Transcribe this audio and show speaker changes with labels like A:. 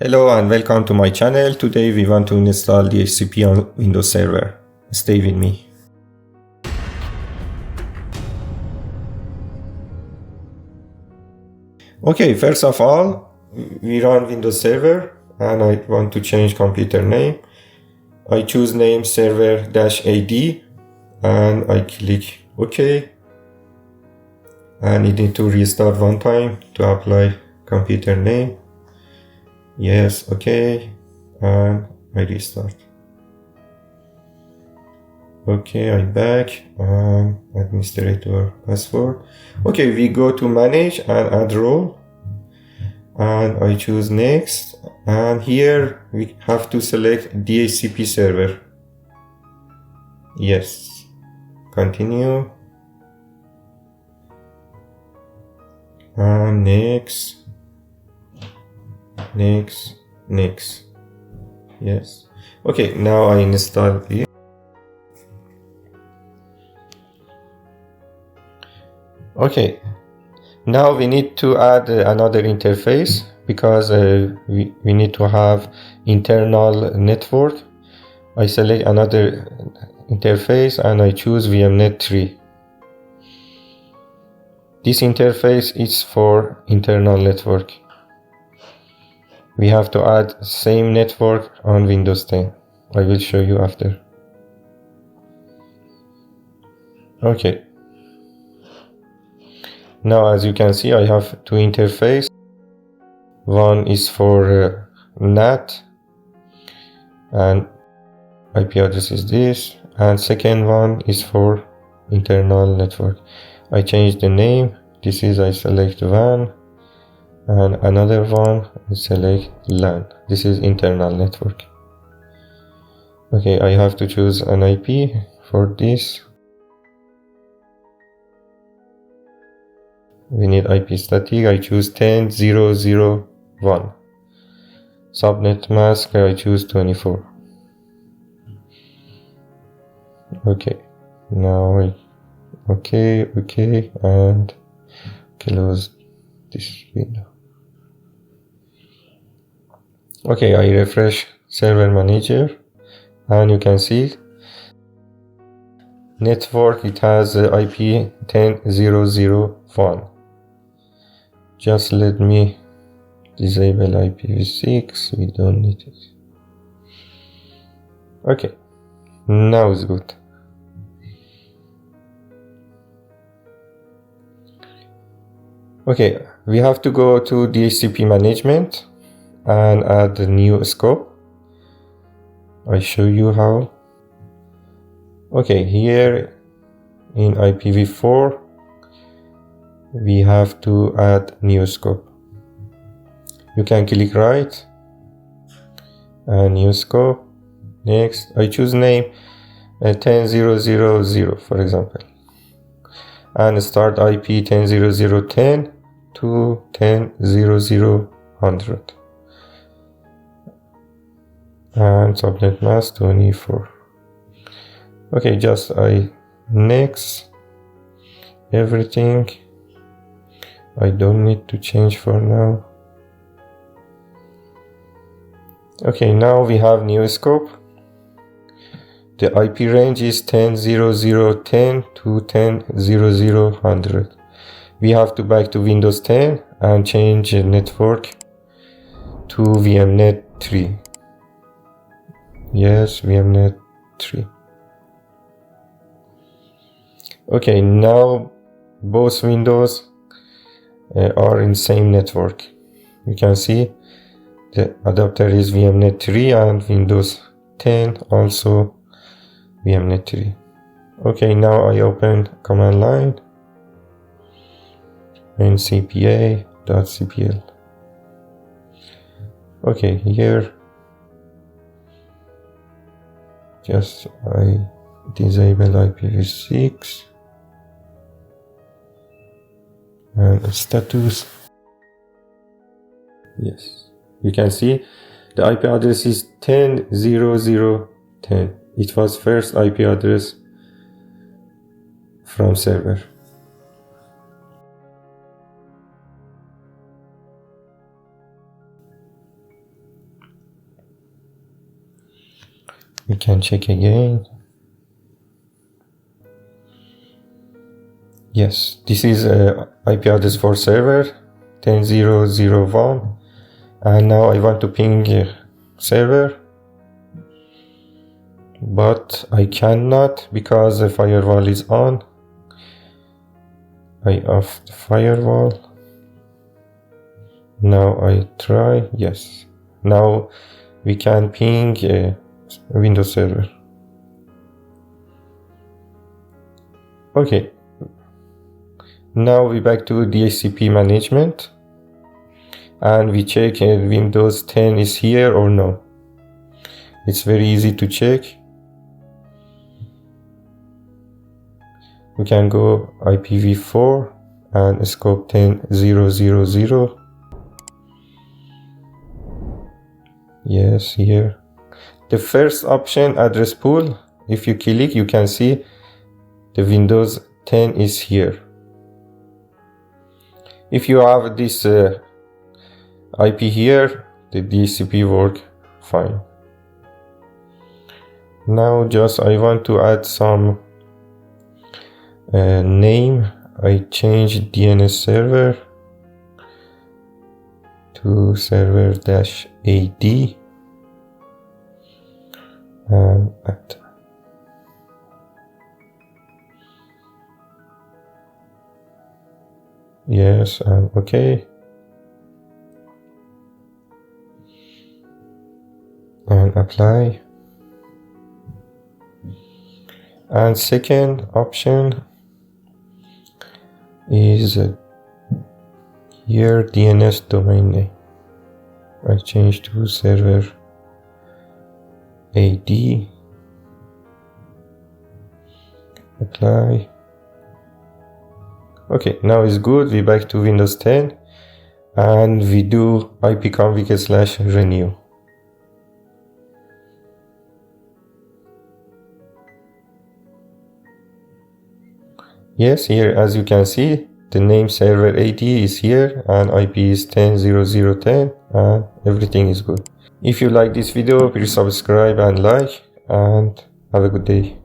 A: Hello and welcome to my channel. Today we want to install DHCP on Windows Server. Stay with me. Okay, first of all, we run Windows Server and I want to change computer name. I choose name server-AD and I click OK. And you need to restart one time to apply computer name. Yes, okay, and I restart. Okay, I'm back, and administrator password. Okay, we go to manage and add role, and I choose next, and here we have to select DHCP server. Yes, continue, and next. Yes, okay, now I install it. Okay, now we need to add another interface because we need to have internal network. I select another interface and I choose VMnet 3. This interface is for internal network. We have to add same network on Windows 10. I will show you after. Okay. Now as you can see, I have two interfaces. One is for NAT and IP address is this, and second one is for internal network. I change the name. This is I select WAN. And another one, select LAN. This is internal network. Okay, I have to choose an IP for this. We need IP static. I choose 10.0.0.1. Subnet mask, I choose 24. Okay, now okay, and close this window. Okay, I refresh server manager and you can see network, it has IP 10.0.0.1. Just let me disable IPv6, we don't need it. Okay, now it's good. Okay, we have to go to DHCP management and add a new scope. I show you how. Okay, here in IPv4 we have to add new scope. You can click right and new scope. Next, I choose name 10.0.0.0 for example, and start IP 10.0.0.10 to 10.0.0.100. and subnet mask 24. Okay, just I next everything. I don't need to change for now. Okay, now we have new scope. The IP range is 10.0.0.10 to 10.0.0.100. We have to back to Windows 10 and change the network to VMnet 3. Yes, VMnet 3. Okay, now both windows are in same network. You can see the adapter is VMnet 3 and Windows 10 also VMnet 3. Okay, now I open command line and cpa.cpl. Okay, here just I disable IPv6 and status. Yes, you can see the IP address is 10.0.0.10. It was first IP address from server. We can check again. Yes, this is IP address for server 10.0.0.1, and now I want to ping server, but I cannot because the firewall is on. I off the firewall. Now I try. Yes, now we can ping Windows server. Okay, now we back to DHCP management and we check Windows 10 is here or no. It's very easy to check. We can go IPv4 and scope 10.0.0.0. Yes, here. The first option, address pool, if you click, you can see the Windows 10 is here. If you have this IP here, the DHCP work fine. Now just I want to add some name. I change DNS server to server-AD and add. Yes, okay. And apply. And second option is here DNS domain name. I change to server AD. Apply. Okay, now it's good. We back to Windows 10 and we do ipconfig/renew. Yes, here as you can see, the name server AD is here and IP is 10.0.0.10 and everything is good. If you like this video, please subscribe and like, and have a good day.